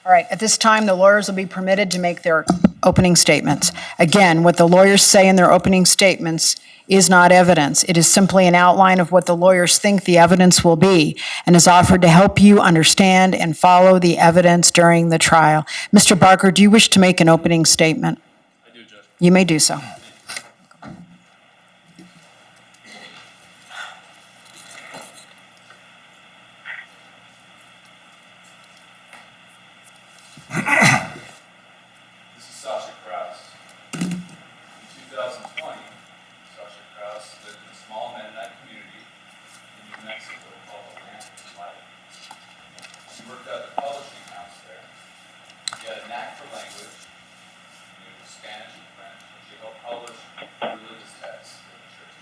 All right, at this time, the lawyers will be permitted to make their opening statements. Again, what the lawyers say in their opening statements is not evidence. It is simply an outline of what the lawyers think the evidence will be and is offered to help you understand and follow the evidence during the trial. Mr. Barker, do you wish to make an opening statement? I do, Judge. You may do so. This is Sasha Krause. In 2020, Sasha Krause lived in a small Mennonite community in New Mexico called Ammon. She worked at the publishing house there. She had a knack for language, knew Spanish and French, and she helped publish religious texts for the church.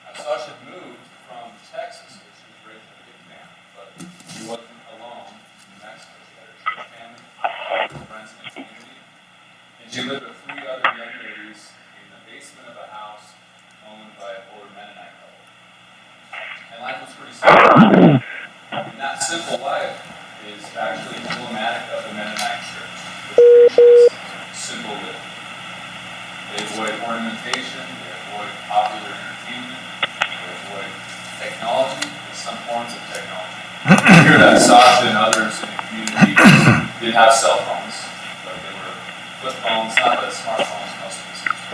Now, Sasha had moved from Texas, where she was raised in Vietnam, but she wasn't alone in New Mexico. She had her church family, her friends in the community, and she lived with 3 other young ladies in the basement of a house owned by an older Mennonite couple. And life was pretty simple. And that simple life is actually emblematic of the Mennonite church, which preaches simple living. They avoid ornamentation, they avoid popular entertainment, they avoid technology, and some forms of technology. I hear that Sasha and others in the community did have cell phones, but they were flip phones, not the smartphones most of us use.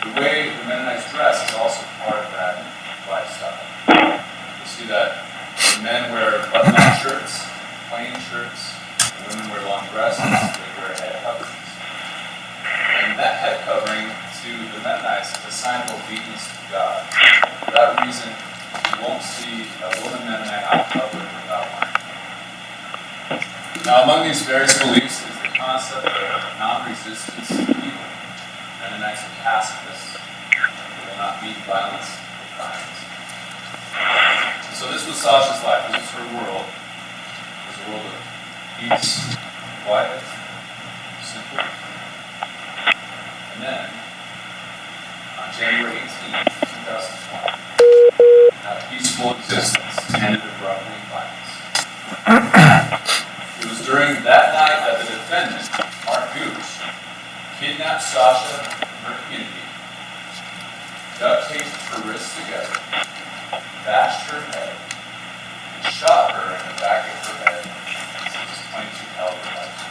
The way the Mennonites dress is also part of that lifestyle. You see that the men wear button-up shirts, plain shirts, the women wear long dresses, they wear head coverings. And that head covering to the Mennonites is a sign of obedience to God. For that reason, you won't see a woman Mennonite out covered without one. Now, among these various beliefs is the concept of non-resistance to evil. Mennonites are pacifists. They will not meet violence with violence. So this was Sasha's life. This was her world. It was a world of peace, quiet, simple. And then, on January 18, 2020, that peaceful existence ended abruptly in violence. It was during that night that the defendant, Gooch, kidnapped Sasha from her community, duct taped her wrists together, bashed her head, and shot her in the back of her head with his .22 caliber rifle.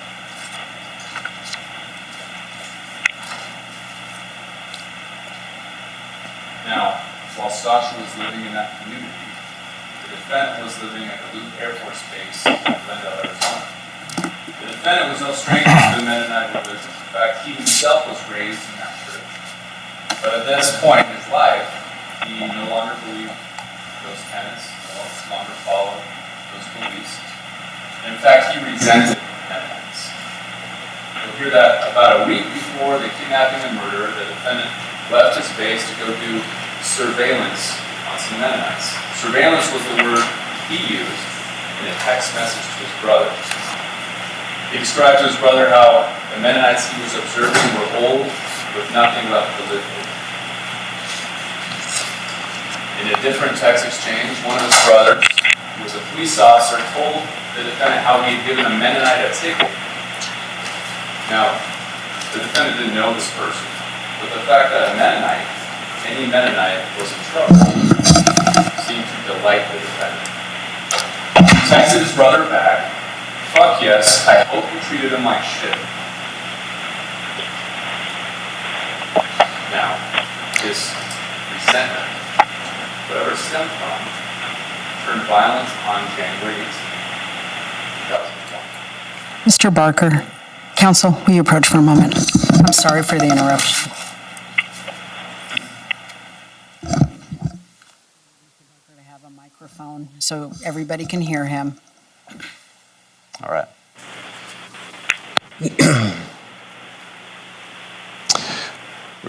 Now, while Sasha was living in that community, the defendant was living at the Airforce base in Glendale, Arizona. The defendant was no stranger to the Mennonite religion. In fact, he himself was raised in that church. But at this point in his life, he no longer believed those tenets, no longer followed those beliefs. And in fact, he resented Mennonites. You'll hear that about a week before the kidnapping and murder, the defendant left his base to go do surveillance on some Mennonites. Surveillance was the word he used in a text message to his brother. He described to his brother how the Mennonites he was observing were old with nothing left to live for. In a different text exchange, one of his brothers, who was a police officer, told the defendant how he had given a Mennonite a ticket. Now, the defendant didn't know this person, but the fact that any Mennonite was in trouble, seemed to delight the defendant. He texted his brother back, "Fuck yes, I hope you treated him like shit." Now, his resentment, whatever it stemmed from, turned violent on January 18, 2020. Mr. Barker, counsel, will you approach for a moment? I'm sorry for the interruption. To have a microphone so everybody can hear him. All right. We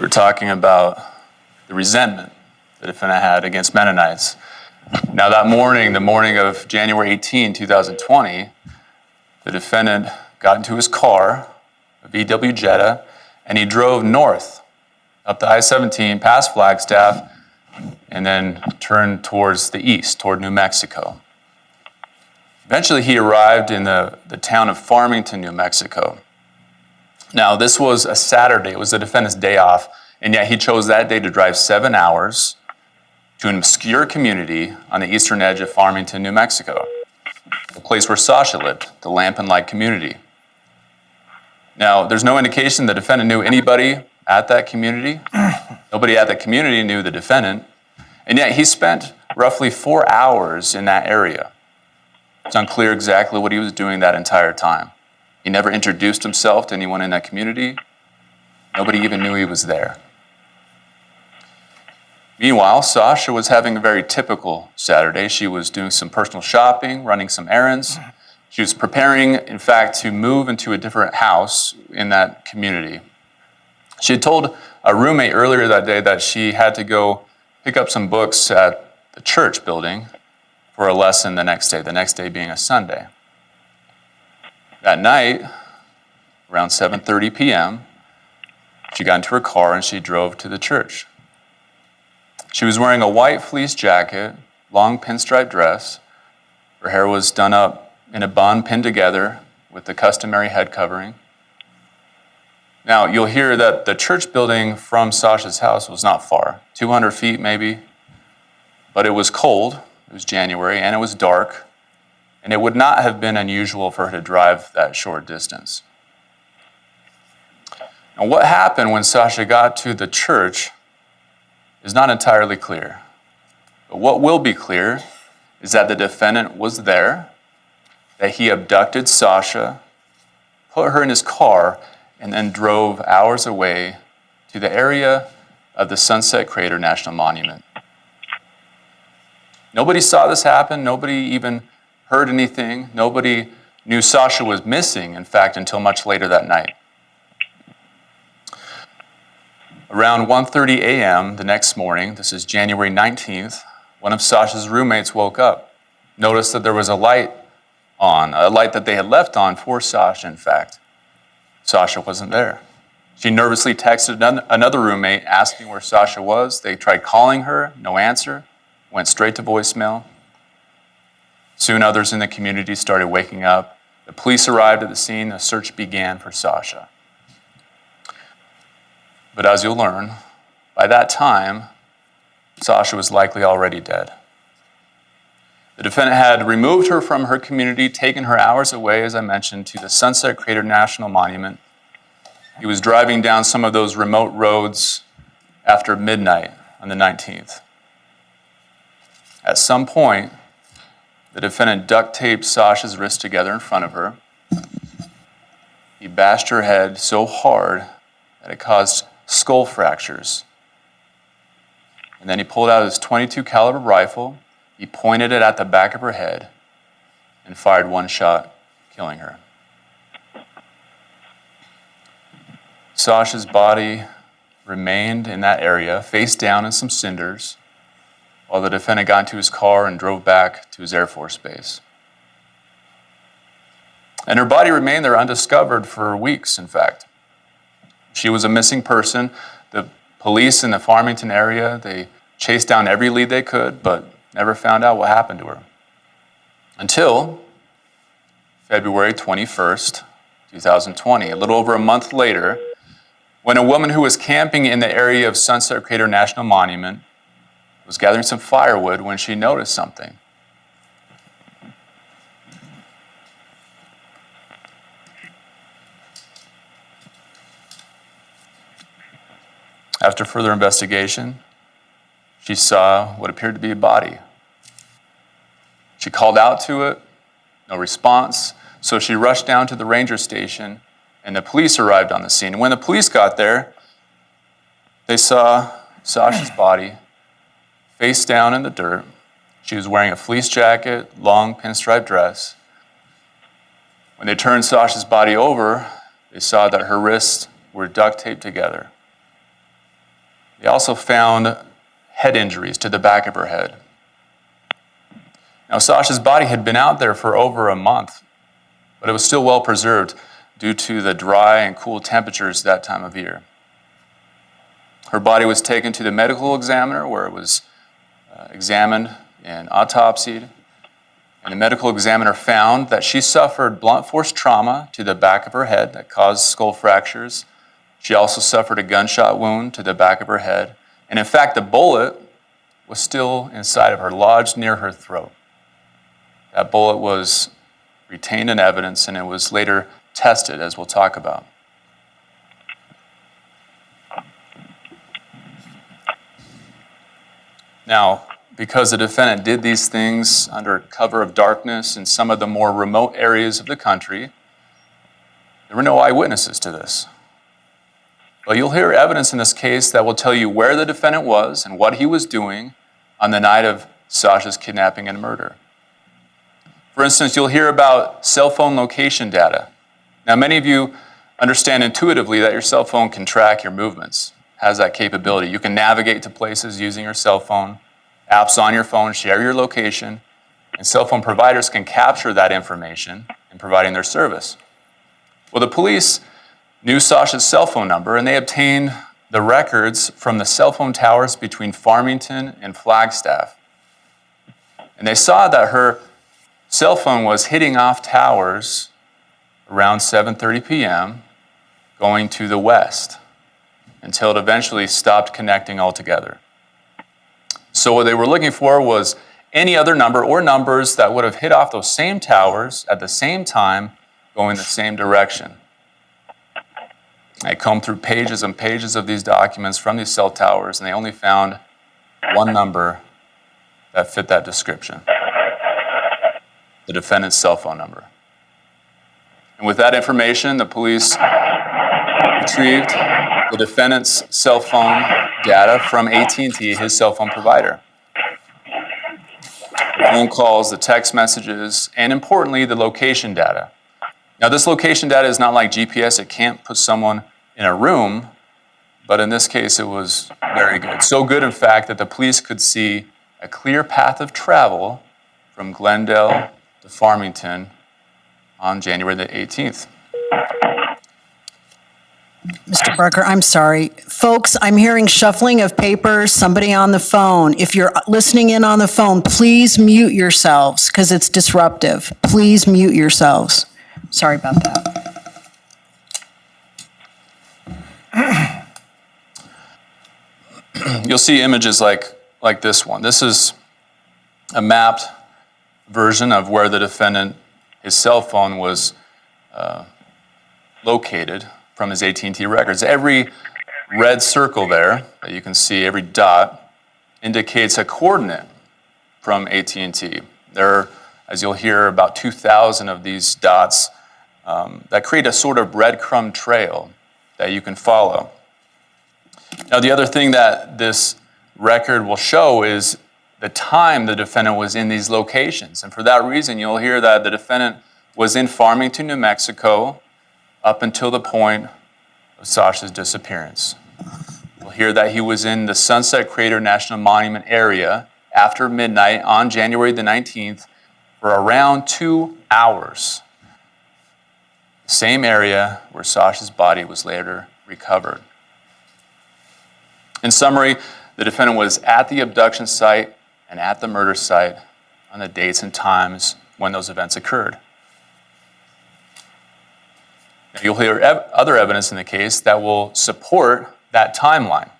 were talking about the resentment the defendant had against Mennonites. Now that morning, the morning of January 18, 2020, the defendant got into his car, a VW Jetta, and he drove north up the I-17 past Flagstaff and then turned towards the east, toward New Mexico. Eventually, he arrived in the town of Farmington, New Mexico. Now, this was a Saturday. It was the defendant's day off, and yet he chose that day to drive 7 hours to an obscure community on the eastern edge of Farmington, New Mexico, the place where Sasha lived, the Lampin-like community. Now, there's no indication the defendant knew anybody at that community. Nobody at that community knew the defendant, and yet he spent roughly 4 hours in that area. It's unclear exactly what he was doing that entire time. He never introduced himself to anyone in that community. Nobody even knew he was there. Meanwhile, Sasha was having a very typical Saturday. She was doing some personal shopping, running some errands. She was preparing, in fact, to move into a different house in that community. She had told a roommate earlier that day that she had to go pick up some books at the church building for a lesson the next day being a Sunday. That night, around 7:30 p.m., she got into her car and she drove to the church. She was wearing a white fleece jacket, long pinstripe dress. Her hair was done up in a bun pinned together with the customary head covering. Now, you'll hear that the church building from Sasha's house was not far, 200 feet maybe, but it was cold. It was January, and it was dark, and it would not have been unusual for her to drive that short distance. Now, what happened when Sasha got to the church is not entirely clear. But what will be clear is that the defendant was there, that he abducted Sasha, put her in his car, and then drove hours away to the area of the Sunset Crater National Monument. Nobody saw this happen. Nobody even heard anything. Nobody knew Sasha was missing, in fact, until much later that night. Around 1:30 a.m. the next morning, this is January 19th, one of Sasha's roommates woke up, noticed that there was a light on, a light that they had left on for Sasha, in fact. Sasha wasn't there. She nervously texted another roommate asking where Sasha was. They tried calling her, no answer, went straight to voicemail. Soon others in the community started waking up. The police arrived at the scene. A search began for Sasha. But as you'll learn, by that time, Sasha was likely already dead. The defendant had removed her from her community, taken her hours away, as I mentioned, to the Sunset Crater National Monument. He was driving down some of those remote roads after midnight on the 19th. At some point, the defendant duct taped Sasha's wrists together in front of her. He bashed her head so hard that it caused skull fractures. And then he pulled out his .22 caliber rifle. He pointed it at the back of her head and fired one shot, killing her. Sasha's body remained in that area, face down in some cinders, while the defendant got into his car and drove back to his Airforce base. And her body remained there undiscovered for weeks, in fact. She was a missing person. The police in the Farmington area, they chased down every lead they could, but never found out what happened to her. Until February 21st, 2020, a little over a month later, when a woman who was camping in the area of Sunset Crater National Monument was gathering some firewood when she noticed something. After further investigation, she saw what appeared to be a body. She called out to it, no response, so she rushed down to the ranger station, and the police arrived on the scene. And when the police got there, they saw Sasha's body face down in the dirt. She was wearing a fleece jacket, long pinstripe dress. When they turned Sasha's body over, they saw that her wrists were duct taped together. They also found head injuries to the back of her head. Now, Sasha's body had been out there for over a month, but it was still well preserved due to the dry and cool temperatures that time of year. Her body was taken to the medical examiner where it was examined and autopsied. And the medical examiner found that she suffered blunt force trauma to the back of her head that caused skull fractures. She also suffered a gunshot wound to the back of her head. And in fact, the bullet was still inside of her, lodged near her throat. That bullet was retained in evidence, and it was later tested, as we'll talk about. Now, because the defendant did these things under cover of darkness in some of the more remote areas of the country, there were no eyewitnesses to this. But you'll hear evidence in this case that will tell you where the defendant was and what he was doing on the night of Sasha's kidnapping and murder. For instance, you'll hear about cell phone location data. Now, many of you understand intuitively that your cell phone can track your movements, has that capability. You can navigate to places using your cell phone. Apps on your phone share your location, and cell phone providers can capture that information in providing their service. Well, the police knew Sasha's cell phone number, and they obtained the records from the cell phone towers between Farmington and Flagstaff. And they saw that her cell phone was hitting off towers around 7:30 p.m., going to the west, until it eventually stopped connecting altogether. So what they were looking for was any other number or numbers that would have hit off those same towers at the same time, going the same direction. They combed through pages and pages of these documents from these cell towers, and they only found one number that fit that description: the defendant's cell phone number. And with that information, the police retrieved the defendant's cell phone data from AT&T, his cell phone provider. The phone calls, the text messages, and importantly, the location data. Now, this location data is not like GPS. It can't put someone in a room, but in this case, it was very good. So good, in fact, that the police could see a clear path of travel from Glendale to Farmington on January the 18th. Mr. Barker, I'm sorry. Folks, I'm hearing shuffling of papers, somebody on the phone. If you're listening in on the phone, please mute yourselves because it's disruptive. Please mute yourselves. Sorry about that. You'll see images like this one. This is a mapped version of where the defendant, his cell phone was located from his AT&T records. Every red circle there that you can see, every dot, indicates a coordinate from AT&T. There are, as you'll hear, about 2,000 of these dots that create a sort of breadcrumb trail that you can follow. Now, the other thing that this record will show is the time the defendant was in these locations. And for that reason, you'll hear that the defendant was in Farmington, New Mexico, up until the point of Sasha's disappearance. You'll hear that he was in the Sunset Crater National Monument area after midnight on January the 19th for around 2 hours. The same area where Sasha's body was later recovered. In summary, the defendant was at the abduction site and at the murder site on the dates and times when those events occurred. You'll hear other evidence in the case that will support that timeline.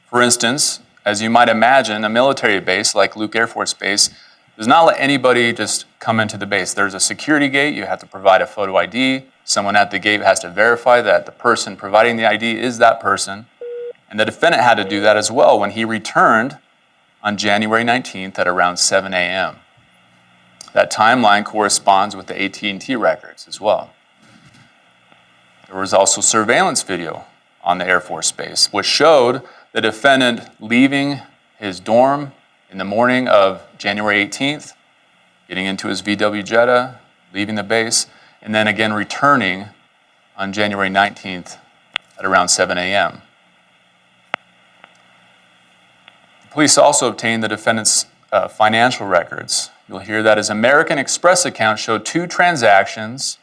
For instance, as you might imagine, a military base like Luke Air Force Base does not let anybody just come into the base. There's a security gate. You have to provide a photo ID. Someone at the gate has to verify that the person providing the ID is that person. And the defendant had to do that as well when he returned on January 19th at around 7 a.m. That timeline corresponds with the AT&T records as well. There was also surveillance video on the Air Force Base, which showed the defendant leaving his dorm in the morning of January 18th, getting into his VW Jetta, leaving the base, and then again returning on January 19th at around 7 a.m. The police also obtained the defendant's financial records. You'll hear that his American Express account showed 2 transactions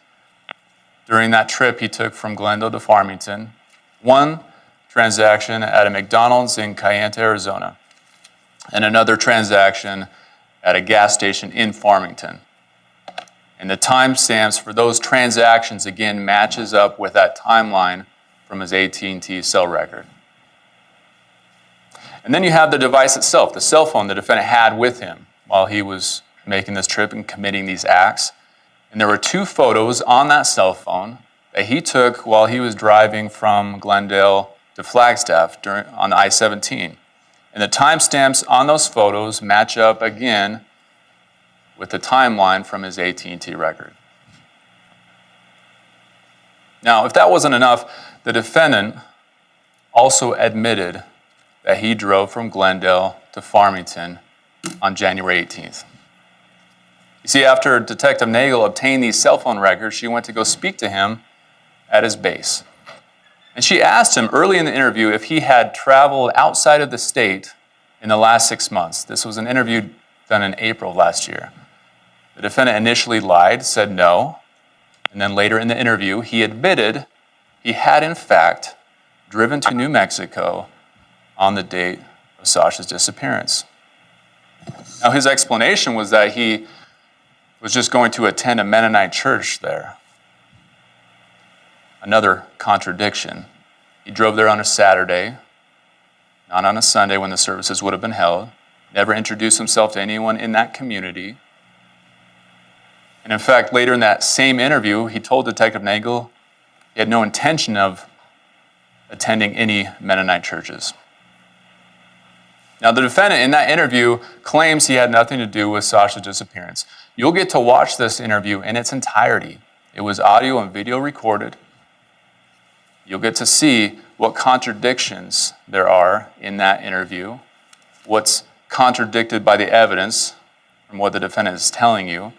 during that trip he took from Glendale to Farmington. One transaction at a McDonald's in Kayenta, Arizona, and another transaction at a gas station in Farmington. And the timestamps for those transactions, again, matches up with that timeline from his AT&T cell record. And then you have the device itself, the cell phone the defendant had with him while he was making this trip and committing these acts. And there were 2 photos on that cell phone that he took while he was driving from Glendale to Flagstaff on the I-17. And the timestamps on those photos match up again with the timeline from his AT&T record. Now, if that wasn't enough, the defendant also admitted that he drove from Glendale to Farmington on January 18th. You see, after Detective Nagel obtained these cell phone records, she went to go speak to him at his base. And she asked him early in the interview if he had traveled outside of the state in the last 6 months. This was an interview done in April of last year. The defendant initially lied, said no, and then later in the interview, he admitted he had in fact driven to New Mexico on the date of Sasha's disappearance. Now, his explanation was that he was just going to attend a Mennonite church there. Another contradiction. He drove there on a Saturday, not on a Sunday when the services would have been held, never introduced himself to anyone in that community. And in fact, later in that same interview, he told Detective Nagel he had no intention of attending any Mennonite churches. Now, the defendant in that interview claims he had nothing to do with Sasha's disappearance. You'll get to watch this interview in its entirety. It was audio and video recorded. You'll get to see what contradictions there are in that interview, what's contradicted by the evidence from what the defendant is telling you.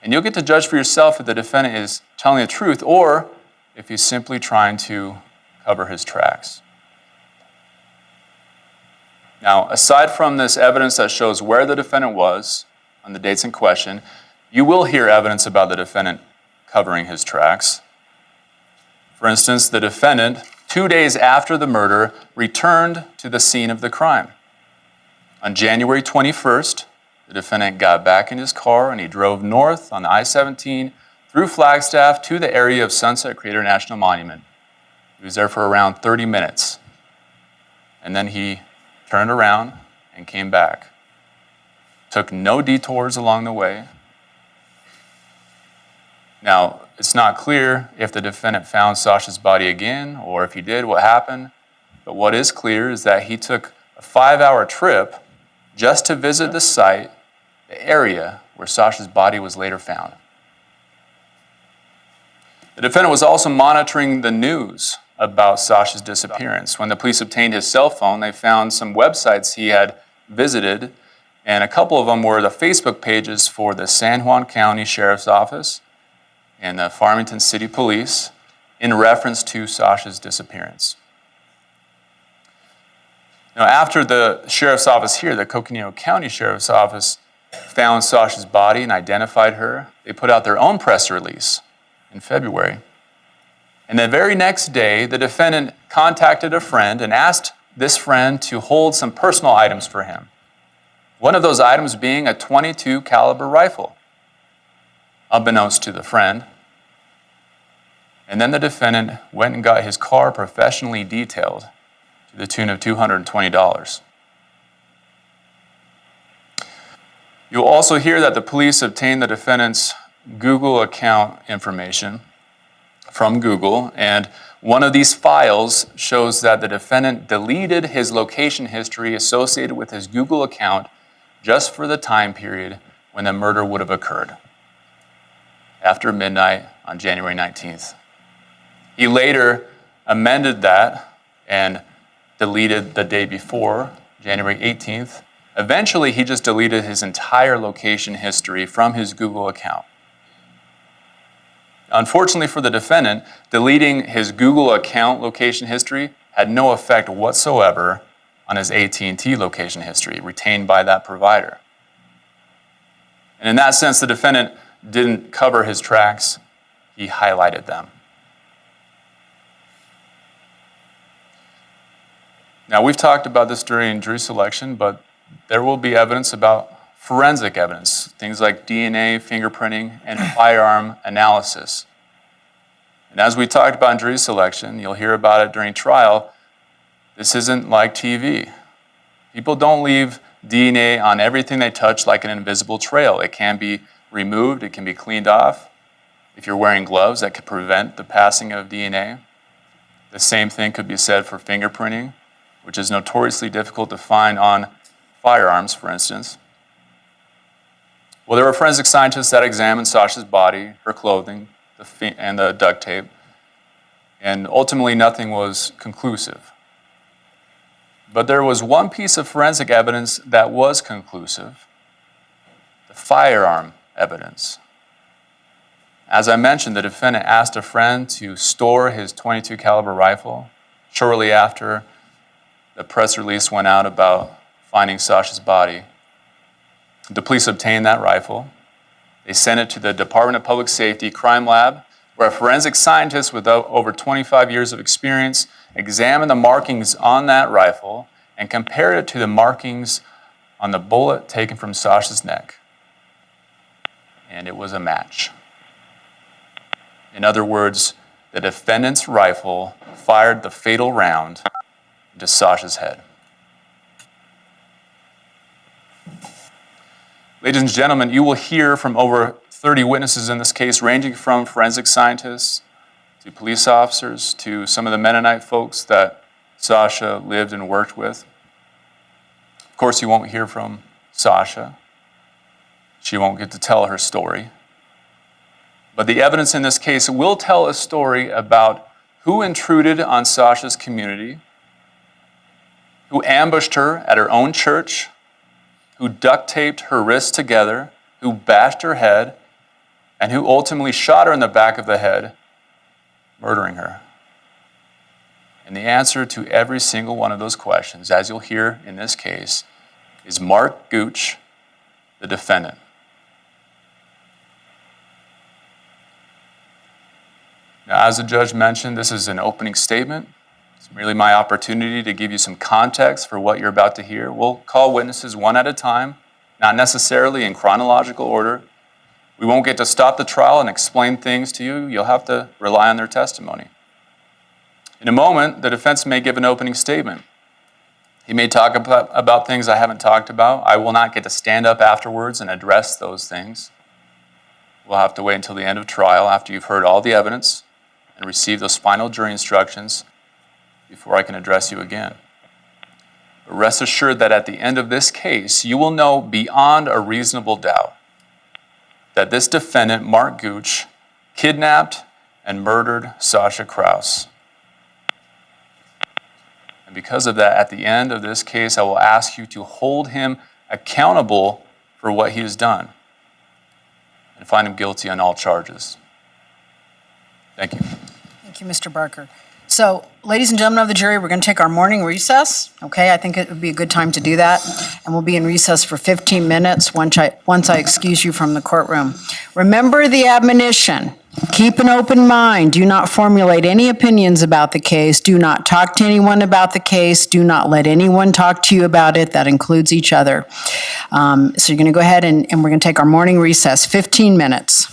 And you'll get to judge for yourself if the defendant is telling the truth or if he's simply trying to cover his tracks. Now, aside from this evidence that shows where the defendant was on the dates in question, you will hear evidence about the defendant covering his tracks. For instance, the defendant, 2 days after the murder, returned to the scene of the crime. On January 21st, the defendant got back in his car and he drove north on the I-17 through Flagstaff to the area of Sunset Crater National Monument. He was there for around 30 minutes. And then he turned around and came back. Took no detours along the way. Now, it's not clear if the defendant found Sasha's body again or if he did, what happened. But what is clear is that he took a 5-hour trip just to visit the site, the area where Sasha's body was later found. The defendant was also monitoring the news about Sasha's disappearance. When the police obtained his cell phone, they found some websites he had visited, and a couple of them were the Facebook pages for the San Juan County Sheriff's Office and the Farmington City Police in reference to Sasha's disappearance. Now, after the Sheriff's Office here, the Coconino County Sheriff's Office, found Sasha's body and identified her, they put out their own press release in February. And the very next day, the defendant contacted a friend and asked this friend to hold some personal items for him. One of those items being a .22 caliber rifle, unbeknownst to the friend. And then the defendant went and got his car professionally detailed to the tune of $220. You'll also hear that the police obtained the defendant's Google account information from Google, and one of these files shows that the defendant deleted his location history associated with his Google account just for the time period when the murder would have occurred, after midnight on January 19th. He later amended that and deleted the day before, January 18th. Eventually, he just deleted his entire location history from his Google account. Unfortunately for the defendant, deleting his Google account location history had no effect whatsoever on his AT&T location history retained by that provider. And in that sense, the defendant didn't cover his tracks, he highlighted them. Now, we've talked about this during jury selection, but there will be evidence about forensic evidence, things like DNA, fingerprinting, and firearm analysis. And as we talked about in jury selection, you'll hear about it during trial, this isn't like TV. People don't leave DNA on everything they touch like an invisible trail. It can be removed, it can be cleaned off. If you're wearing gloves, that could prevent the passing of DNA. The same thing could be said for fingerprinting, which is notoriously difficult to find on firearms, for instance. Well, there were forensic scientists that examined Sasha's body, her clothing, and the duct tape, and ultimately nothing was conclusive. But there was one piece of forensic evidence that was conclusive: the firearm evidence. As I mentioned, the defendant asked a friend to store his .22 caliber rifle shortly after the press release went out about finding Sasha's body. The police obtained that rifle. They sent it to the Department of Public Safety crime lab, where a forensic scientist with over 25 years of experience examined the markings on that rifle and compared it to the markings on the bullet taken from Sasha's neck. And it was a match. In other words, the defendant's rifle fired the fatal round into Sasha's head. Ladies and gentlemen, you will hear from over 30 witnesses in this case, ranging from forensic scientists to police officers to some of the Mennonite folks that Sasha lived and worked with. Of course, you won't hear from Sasha. She won't get to tell her story. But the evidence in this case will tell a story about who intruded on Sasha's community, who ambushed her at her own church, who duct taped her wrists together, who bashed her head, and who ultimately shot her in the back of the head, murdering her. And the answer to every single one of those questions, as you'll hear in this case, is Mark Gooch, the defendant. Now, as the judge mentioned, this is an opening statement. It's merely my opportunity to give you some context for what you're about to hear. We'll call witnesses one at a time, not necessarily in chronological order. We won't get to stop the trial and explain things to you. You'll have to rely on their testimony. In a moment, the defense may give an opening statement. He may talk about things I haven't talked about. I will not get to stand up afterwards and address those things. We'll have to wait until the end of trial after you've heard all the evidence and received those final jury instructions before I can address you again. But rest assured that at the end of this case, you will know beyond a reasonable doubt that this defendant, Mark Gooch, kidnapped and murdered Sasha Krause. And because of that, at the end of this case, I will ask you to hold him accountable for what he has done and find him guilty on all charges. Thank you. Thank you, Mr. Barker. So, ladies and gentlemen of the jury, we're going to take our morning recess. Okay, I think it would be a good time to do that. And we'll be in recess for 15 minutes once I excuse you from the courtroom. Remember the admonition. Keep an open mind. Do not formulate any opinions about the case. Do not talk to anyone about the case. Do not let anyone talk to you about it. That includes each other. So you're going to go ahead and we're going to take our morning recess, 15 minutes.